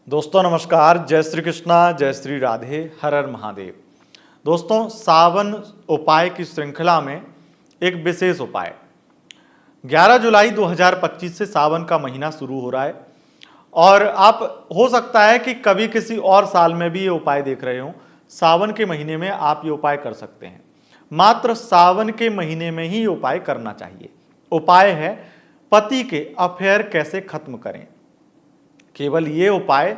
दोस्तों नमस्कार, जय श्री कृष्णा, जय श्री राधे, हर हर महादेव। दोस्तों, सावन उपाय की श्रृंखला में एक विशेष उपाय 11 जुलाई 2025 से सावन का महीना शुरू हो रहा है और आप हो सकता है कि कभी किसी और साल में भी ये उपाय देख रहे हो। सावन के महीने में आप ये उपाय कर सकते हैं। मात्र सावन के महीने में ही ये उपाय करना चाहिए। उपाय है पति के अफेयर कैसे खत्म करें। केवल ये उपाय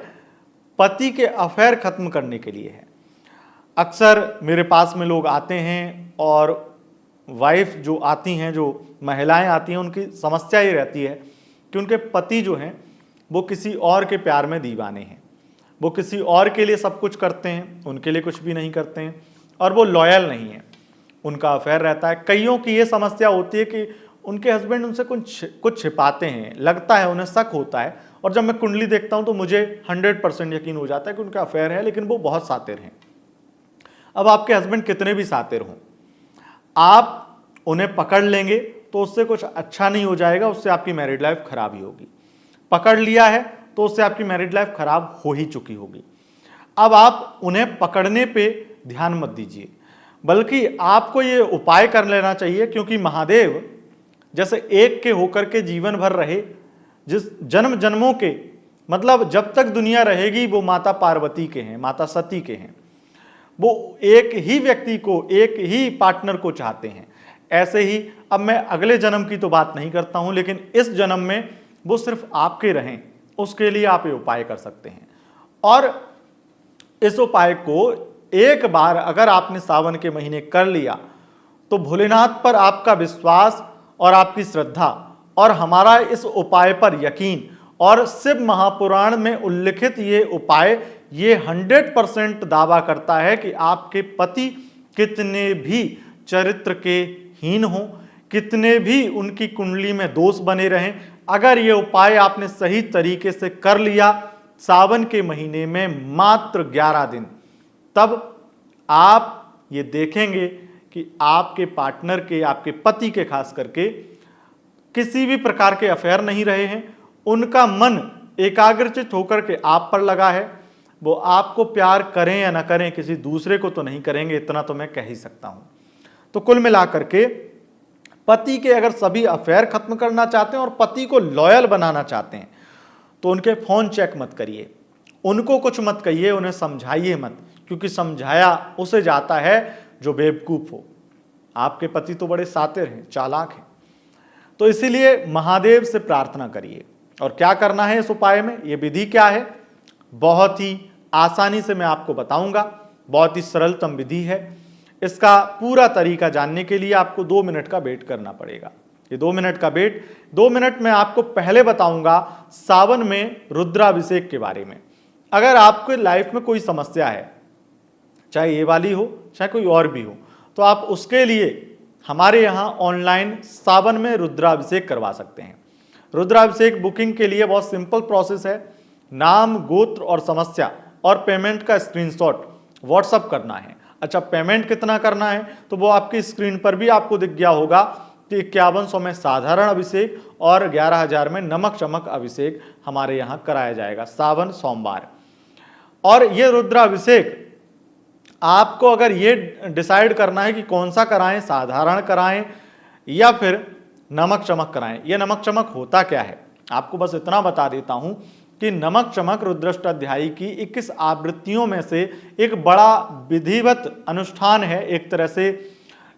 पति के अफेयर खत्म करने के लिए है। अक्सर मेरे पास में लोग आते हैं और वाइफ जो आती हैं, जो महिलाएं आती हैं, उनकी समस्या ये रहती है कि उनके पति जो हैं वो किसी और के प्यार में दीवाने हैं। वो किसी और के लिए सब कुछ करते हैं, उनके लिए कुछ भी नहीं करते हैं और वो लॉयल नहीं है, उनका अफेयर रहता है। कईयों की ये समस्या होती है कि उनके हस्बैंड उनसे कुछ छिपाते हैं, लगता है, उन्हें शक होता है और जब मैं कुंडली देखता हूं तो मुझे 100% यकीन हो जाता है कि उनका अफेयर है, लेकिन वो बहुत शातिर हैं। अब आपके हस्बैंड कितने भी शातिर हों, आप उन्हें पकड़ लेंगे तो उससे कुछ अच्छा नहीं हो जाएगा, उससे आपकी मैरिड लाइफ खराब ही होगी। पकड़ लिया है तो उससे आपकी मैरिड लाइफ खराब हो ही चुकी होगी। अब आप उन्हें पकड़ने पे ध्यान मत दीजिए, बल्कि आपको ये उपाय कर लेना चाहिए, क्योंकि महादेव जैसे एक के होकर के जीवन भर रहे, जिस जन्म जन्मों के, मतलब जब तक दुनिया रहेगी वो माता पार्वती के हैं, माता सती के हैं। वो एक ही व्यक्ति को, एक ही पार्टनर को चाहते हैं। ऐसे ही अब मैं अगले जन्म की तो बात नहीं करता हूं, लेकिन इस जन्म में वो सिर्फ आपके रहें, उसके लिए आप ये उपाय कर सकते हैं। और इस उपाय को एक बार अगर आपने सावन के महीने कर लिया तो भोलेनाथ पर आपका विश्वास और आपकी श्रद्धा और हमारा इस उपाय पर यकीन और शिव महापुराण में उल्लिखित ये उपाय ये 100% दावा करता है कि आपके पति कितने भी चरित्र के हीन हों, कितने भी उनकी कुंडली में दोष बने रहें, अगर ये उपाय आपने सही तरीके से कर लिया सावन के महीने में मात्र 11 दिन, तब आप ये देखेंगे कि आपके पार्टनर के, आपके पति के खास करके किसी भी प्रकार के अफेयर नहीं रहे हैं। उनका मन एकाग्रचित होकर के आप पर लगा है। वो आपको प्यार करें या ना करें, किसी दूसरे को तो नहीं करेंगे, इतना तो मैं कह ही सकता हूं। तो कुल मिलाकर के पति के अगर सभी अफेयर खत्म करना चाहते हैं और पति को लॉयल बनाना चाहते हैं तो उनके फोन चेक मत करिए, उनको कुछ मत कहिए, उन्हें समझाइए मत, क्योंकि समझाया उसे जाता है जो बेवकूफ हो। आपके पति तो बड़े शातिर हैं, चालाक हैं। तो इसीलिए महादेव से प्रार्थना करिए। और क्या करना है इस उपाय में, ये विधि क्या है, बहुत ही आसानी से मैं आपको बताऊंगा। बहुत ही सरलतम विधि है। इसका पूरा तरीका जानने के लिए आपको 2 मिनट का वेट करना पड़ेगा। ये 2 मिनट का वेट, 2 मिनट में आपको पहले बताऊंगा सावन में रुद्राभिषेक के बारे में। अगर आपके लाइफ में कोई समस्या है, चाहे ये वाली हो चाहे कोई और भी हो, तो आप उसके लिए हमारे यहाँ ऑनलाइन सावन में रुद्राभिषेक करवा सकते हैं। रुद्राभिषेक बुकिंग के लिए बहुत सिंपल प्रोसेस है। नाम, गोत्र और समस्या और पेमेंट का स्क्रीनशॉट व्हाट्सअप करना है। अच्छा, पेमेंट कितना करना है तो वो आपकी स्क्रीन पर भी आपको दिख गया होगा कि 5100 में साधारण अभिषेक और 11,000 में नमक चमक अभिषेक हमारे यहाँ कराया जाएगा सावन सोमवार। और ये रुद्राभिषेक आपको अगर ये डिसाइड करना है कि कौन सा कराएं, साधारण कराएं या फिर नमक चमक कराएं। ये नमक चमक होता क्या है, आपको बस इतना बता देता हूं कि नमक चमक रुद्राष्टाध्यायी की 21 आवृत्तियों में से एक बड़ा विधिवत अनुष्ठान है। एक तरह से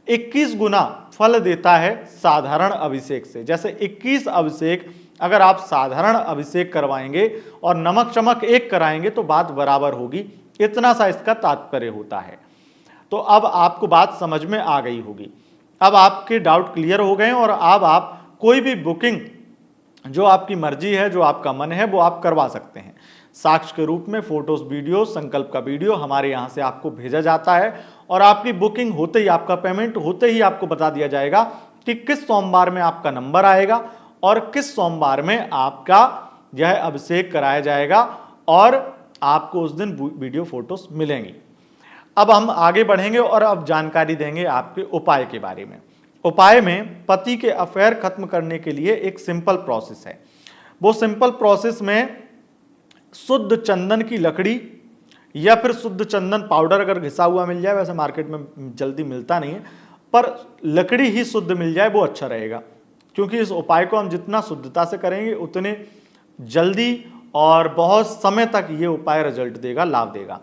21 गुना फल देता है साधारण अभिषेक से। जैसे 21 अभिषेक अगर आप साधारण अभिषेक करवाएंगे और नमक चमक एक कराएंगे तो बात बराबर होगी, इतना सा इसका तात्पर्य होता है। तो अब आपको बात समझ में आ गई होगी। अब आपके डाउट क्लियर हो गए और अब आप कोई भी बुकिंग जो आपकी मर्जी है, जो आपका मन है, वो आप करवा सकते हैं। साक्ष्य के रूप में फोटोज, वीडियो, संकल्प का वीडियो हमारे यहाँ से आपको भेजा जाता है और आपकी बुकिंग होते ही, आपका पेमेंट होते ही आपको बता दिया जाएगा कि किस सोमवार में आपका नंबर आएगा और किस सोमवार में आपका यह अभिषेक कराया जाएगा और आपको उस दिन वीडियो फोटोज मिलेंगी। अब हम आगे बढ़ेंगे और अब जानकारी देंगे आपके उपाय के बारे में। उपाय में पति के अफेयर खत्म करने के लिए एक सिंपल प्रोसेस है। वो सिंपल प्रोसेस में शुद्ध चंदन की लकड़ी या फिर शुद्ध चंदन पाउडर अगर घिसा हुआ मिल जाए, वैसे मार्केट में जल्दी मिलता नहीं है, पर लकड़ी ही शुद्ध मिल जाए वो अच्छा रहेगा, क्योंकि इस उपाय को हम जितना शुद्धता से करेंगे उतने जल्दी और बहुत समय तक ये उपाय रिजल्ट देगा, लाभ देगा।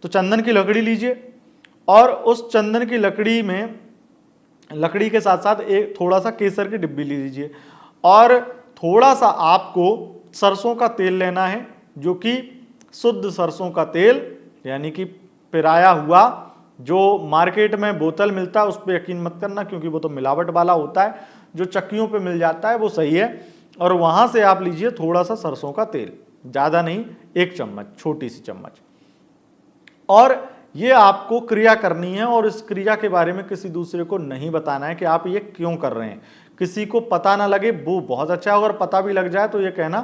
तो चंदन की लकड़ी लीजिए और उस चंदन की लकड़ी में, लकड़ी के साथ साथ एक थोड़ा सा केसर की डिब्बी ले लीजिए और थोड़ा सा आपको सरसों का तेल लेना है, जो कि शुद्ध सरसों का तेल, यानी कि पिराया हुआ, जो मार्केट में बोतल मिलता है उस पर यकीन मत करना, क्योंकि वो तो मिलावट वाला होता है। जो चक्कियों पे मिल जाता है वो सही है। और वहां से आप लीजिए थोड़ा सा सरसों का तेल, ज़्यादा नहीं, 1 चम्मच, छोटी सी चम्मच। और ये आपको क्रिया करनी है और इस क्रिया के बारे में किसी दूसरे को नहीं बताना है कि आप ये क्यों कर रहे हैं। किसी को पता ना लगे वो बहुत अच्छा है, अगर पता भी लग जाए तो ये कहना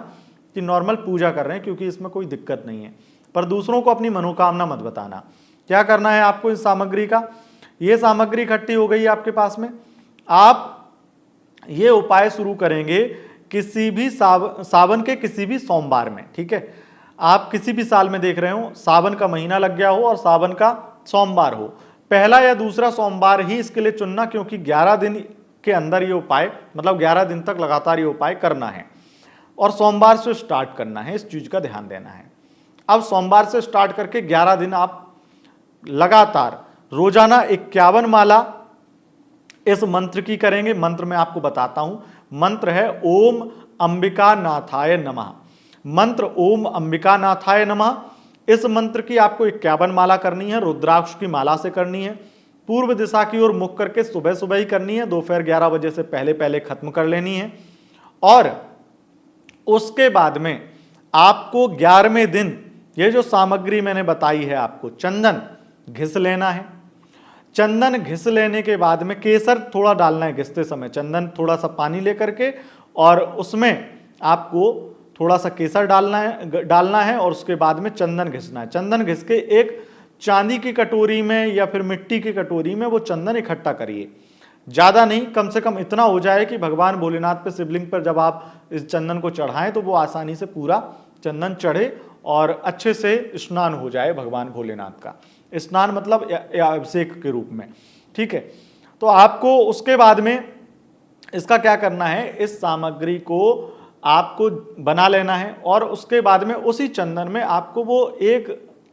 कि नॉर्मल पूजा कर रहे हैं, क्योंकि इसमें कोई दिक्कत नहीं है। पर दूसरों को अपनी मनोकामना मत बताना। क्या करना है आपको इस सामग्री का, ये सामग्री इकट्ठी हो गई है आपके पास में, आप ये उपाय शुरू करेंगे किसी भी सावन के किसी भी सोमवार में। ठीक है, आप किसी भी साल में देख रहे हो, सावन का महीना लग गया हो और सावन का सोमवार हो, पहला या दूसरा सोमवार ही इसके लिए चुनना, क्योंकि 11 दिन के अंदर ये उपाय, मतलब 11 दिन तक लगातार ये उपाय करना है और सोमवार से स्टार्ट करना है, इस चीज का ध्यान देना है। अब सोमवार से स्टार्ट करके 11 दिन आप लगातार रोजाना 51 माला इस मंत्र की करेंगे। मंत्र मैं आपको बताता हूं, मंत्र है ओम अंबिका नाथाय नमः। मंत्र ओम अंबिका नाथाय नमः। इस मंत्र की आपको 51 माला करनी है, रुद्राक्ष की माला से करनी है, पूर्व दिशा की ओर मुख करके सुबह सुबह ही करनी है, दोपहर 11 बजे से पहले पहले खत्म कर लेनी है। और उसके बाद में आपको 11वें दिन ये जो सामग्री मैंने बताई है आपको, चंदन घिस लेना है। चंदन घिस लेने के बाद में केसर थोड़ा डालना है घिसते समय, चंदन थोड़ा सा पानी लेकर के और उसमें आपको थोड़ा सा केसर डालना है और उसके बाद में चंदन घिसना है। चंदन घिस के एक चांदी की कटोरी में या फिर मिट्टी की कटोरी में वो चंदन इकट्ठा करिए, ज़्यादा नहीं, कम से कम इतना हो जाए कि भगवान भोलेनाथ पे शिवलिंग पर जब आप इस चंदन को चढ़ाएं तो वो आसानी से पूरा चंदन चढ़े और अच्छे से स्नान हो जाए भगवान भोलेनाथ का। स्नान मतलब अभिषेक के रूप में। ठीक है, तो आपको उसके बाद में इसका क्या करना है, इस सामग्री को आपको बना लेना है और उसके बाद में उसी चंदन में आपको वो एक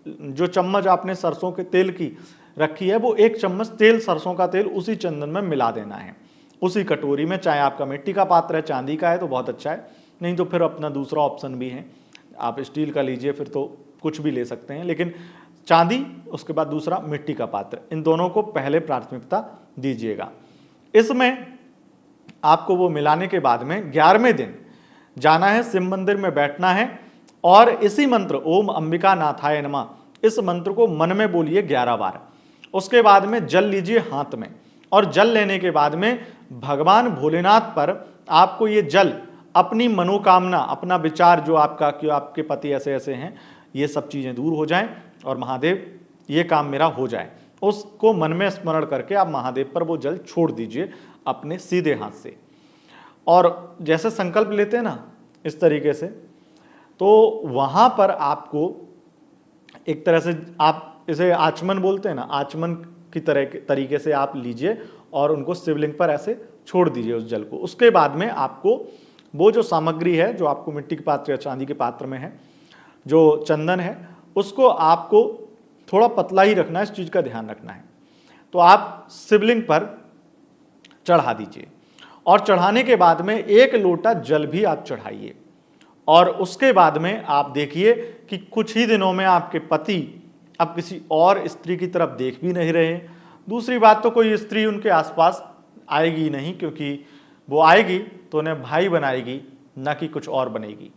जो चम्मच आपने सरसों के तेल की रखी है, वो 1 चम्मच तेल, सरसों का तेल उसी चंदन में मिला देना है, उसी कटोरी में। चाहे आपका मिट्टी का पात्र है, चांदी का है तो बहुत अच्छा है, नहीं तो फिर अपना दूसरा ऑप्शन भी है, आप स्टील का लीजिए, फिर तो कुछ भी ले सकते हैं, लेकिन चांदी, उसके बाद दूसरा मिट्टी का पात्र, इन दोनों को पहले प्राथमिकता दीजिएगा। इसमें आपको वो मिलाने के बाद में 11वें दिन जाना है, शिव मंदिर में बैठना है और इसी मंत्र ओम अंबिका नाथाय नमः, इस मंत्र को मन में बोलिए 11 बार। उसके बाद में जल लीजिए हाथ में और जल लेने के बाद में भगवान भोलेनाथ पर आपको ये जल, अपनी मनोकामना, अपना विचार जो आपका कि आपके पति ऐसे ऐसे हैं, ये सब चीज़ें दूर हो जाएं और महादेव ये काम मेरा हो जाए, उसको मन में स्मरण करके आप महादेव पर वो जल छोड़ दीजिए अपने सीधे हाथ से। और जैसे संकल्प लेते हैं ना इस तरीके से, तो वहाँ पर आपको एक तरह से, आप इसे आचमन बोलते हैं ना, आचमन की तरीके से आप लीजिए और उनको शिवलिंग पर ऐसे छोड़ दीजिए उस जल को। उसके बाद में आपको वो जो सामग्री है जो आपको मिट्टी के पात्र या चांदी के पात्र में है, जो चंदन है, उसको आपको थोड़ा पतला ही रखना है, इस चीज़ का ध्यान रखना है। तो आप शिवलिंग पर चढ़ा दीजिए और चढ़ाने के बाद में 1 लोटा जल भी आप चढ़ाइए और उसके बाद में आप देखिए कि कुछ ही दिनों में आपके पति अब किसी और स्त्री की तरफ देख भी नहीं रहे। दूसरी बात तो कोई स्त्री उनके आसपास आएगी नहीं, क्योंकि वो आएगी तो उन्हें भाई बनाएगी, ना कि कुछ और बनेगी।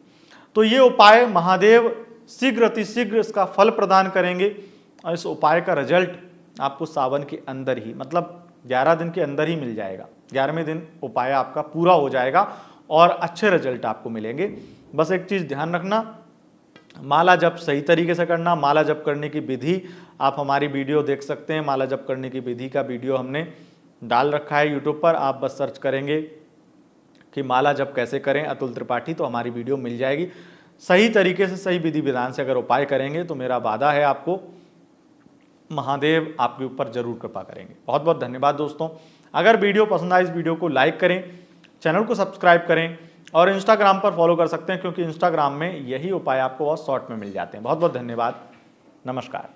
तो ये उपाय महादेव शीघ्र अतिशीघ्र इसका फल प्रदान करेंगे और इस उपाय का रिजल्ट आपको सावन के अंदर ही, मतलब 11 दिन के अंदर ही मिल जाएगा। 11वें दिन उपाय आपका पूरा हो जाएगा और अच्छे रिजल्ट आपको मिलेंगे। बस एक चीज़ ध्यान रखना, माला जप सही तरीके से करना। माला जप करने की विधि आप हमारी वीडियो देख सकते हैं, माला जप करने की विधि का वीडियो हमने डाल रखा है यूट्यूब पर। आप बस सर्च करेंगे कि माला जप कैसे करें अतुल त्रिपाठी, तो हमारी वीडियो मिल जाएगी। सही तरीके से, सही विधि विधान से अगर उपाय करेंगे तो मेरा वादा है आपको महादेव आपके ऊपर जरूर कृपा करेंगे। बहुत बहुत धन्यवाद दोस्तों। अगर वीडियो पसंद आए इस वीडियो को लाइक करें, चैनल को सब्सक्राइब करें और इंस्टाग्राम पर फॉलो कर सकते हैं, क्योंकि इंस्टाग्राम में यही उपाय आपको बहुत शॉर्ट में मिल जाते हैं। बहुत बहुत धन्यवाद। नमस्कार।